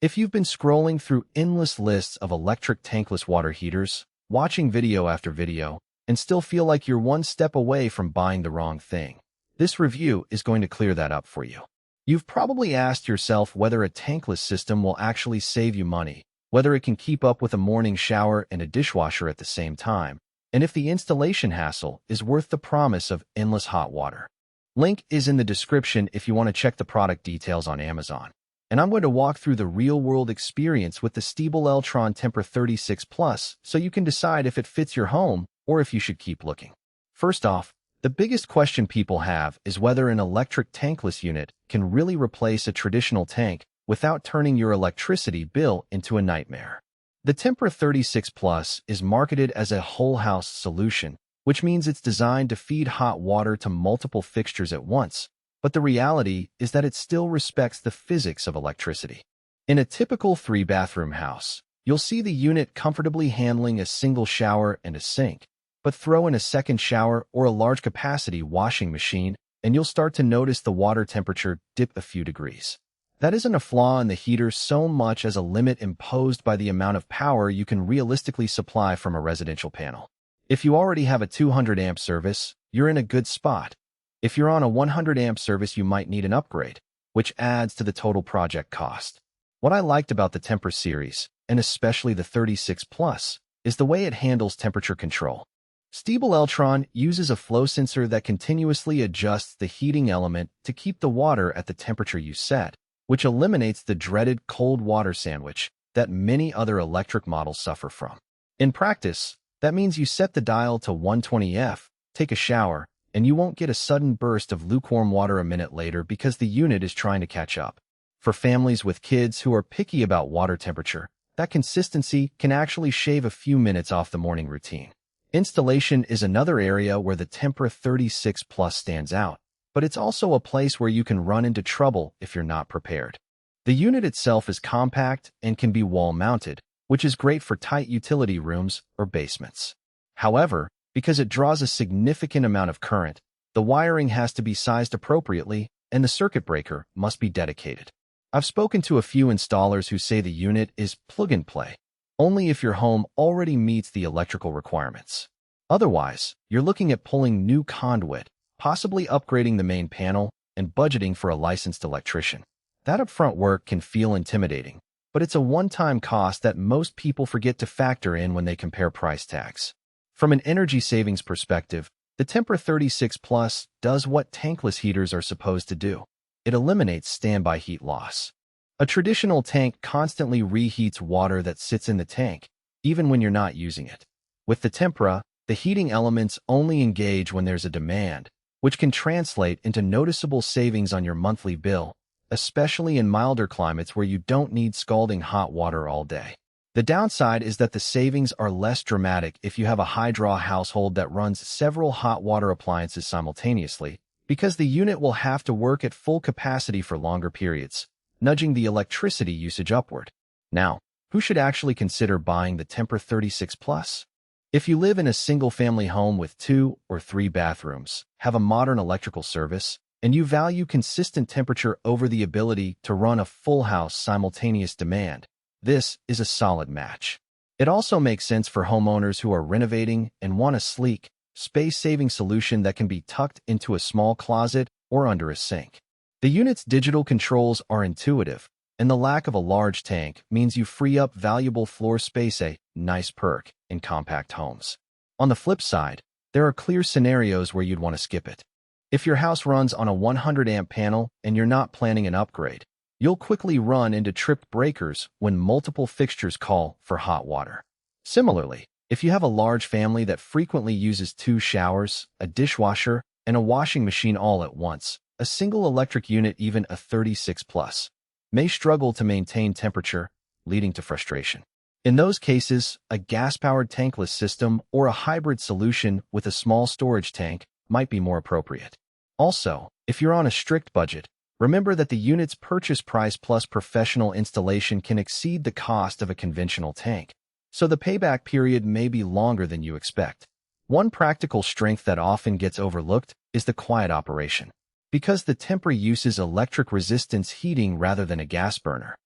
If you've been scrolling through endless lists of electric tankless water heaters, watching video after video, and still feel like you're one step away from buying the wrong thing, this review is going to clear that up for you. You've probably asked yourself whether a tankless system will actually save you money, whether it can keep up with a morning shower and a dishwasher at the same time, and if the installation hassle is worth the promise of endless hot water. Link is in the description if you want to check the product details on Amazon. And I'm going to walk through the real-world experience with the Stiebel Eltron Tempra 36 Plus so you can decide if it fits your home or if you should keep looking. First off, the biggest question people have is whether an electric tankless unit can really replace a traditional tank without turning your electricity bill into a nightmare. The Tempra 36 Plus is marketed as a whole-house solution, which means it's designed to feed hot water to multiple fixtures at once. But the reality is that it still respects the physics of electricity. In a typical 3-bathroom house, you'll see the unit comfortably handling a single shower and a sink, but throw in a second shower or a large-capacity washing machine, and you'll start to notice the water temperature dip a few degrees. That isn't a flaw in the heater so much as a limit imposed by the amount of power you can realistically supply from a residential panel. If you already have a 200-amp service, you're in a good spot. If you're on a 100-amp service, you might need an upgrade, which adds to the total project cost. What I liked about the Tempra series, and especially the 36 Plus, is the way it handles temperature control. Stiebel Eltron uses a flow sensor that continuously adjusts the heating element to keep the water at the temperature you set, which eliminates the dreaded cold water sandwich that many other electric models suffer from. In practice, that means you set the dial to 120°F, take a shower, and you won't get a sudden burst of lukewarm water a minute later because the unit is trying to catch up. For families with kids who are picky about water temperature, that consistency can actually shave a few minutes off the morning routine. Installation is another area where the Tempra 36 Plus stands out, but it's also a place where you can run into trouble if you're not prepared. The unit itself is compact and can be wall-mounted, which is great for tight utility rooms or basements. However, because it draws a significant amount of current, the wiring has to be sized appropriately, and the circuit breaker must be dedicated. I've spoken to a few installers who say the unit is plug-and-play, only if your home already meets the electrical requirements. Otherwise, you're looking at pulling new conduit, possibly upgrading the main panel, and budgeting for a licensed electrician. That upfront work can feel intimidating, but it's a one-time cost that most people forget to factor in when they compare price tags. From an energy savings perspective, the Tempra 36 Plus does what tankless heaters are supposed to do. It eliminates standby heat loss. A traditional tank constantly reheats water that sits in the tank, even when you're not using it. With the Tempra, the heating elements only engage when there's a demand, which can translate into noticeable savings on your monthly bill, especially in milder climates where you don't need scalding hot water all day. The downside is that the savings are less dramatic if you have a high-draw household that runs several hot water appliances simultaneously, because the unit will have to work at full capacity for longer periods, nudging the electricity usage upward. Now, who should actually consider buying the Tempra 36 Plus? If you live in a single-family home with 2 or 3 bathrooms, have a modern electrical service, and you value consistent temperature over the ability to run a full house simultaneous demand, this is a solid match. It also makes sense for homeowners who are renovating and want a sleek, space-saving solution that can be tucked into a small closet or under a sink. The unit's digital controls are intuitive, and the lack of a large tank means you free up valuable floor space, a nice perk in compact homes. On the flip side, there are clear scenarios where you'd want to skip it. If your house runs on a 100-amp panel and you're not planning an upgrade, you'll quickly run into tripped breakers when multiple fixtures call for hot water. Similarly, if you have a large family that frequently uses 2 showers, a dishwasher, and a washing machine all at once, a single electric unit, even a 36 Plus, may struggle to maintain temperature, leading to frustration. In those cases, a gas-powered tankless system or a hybrid solution with a small storage tank might be more appropriate. Also, if you're on a strict budget, remember that the unit's purchase price plus professional installation can exceed the cost of a conventional tank, so the payback period may be longer than you expect. One practical strength that often gets overlooked is the quiet operation. Because the Tempra uses electric resistance heating rather than a gas burner,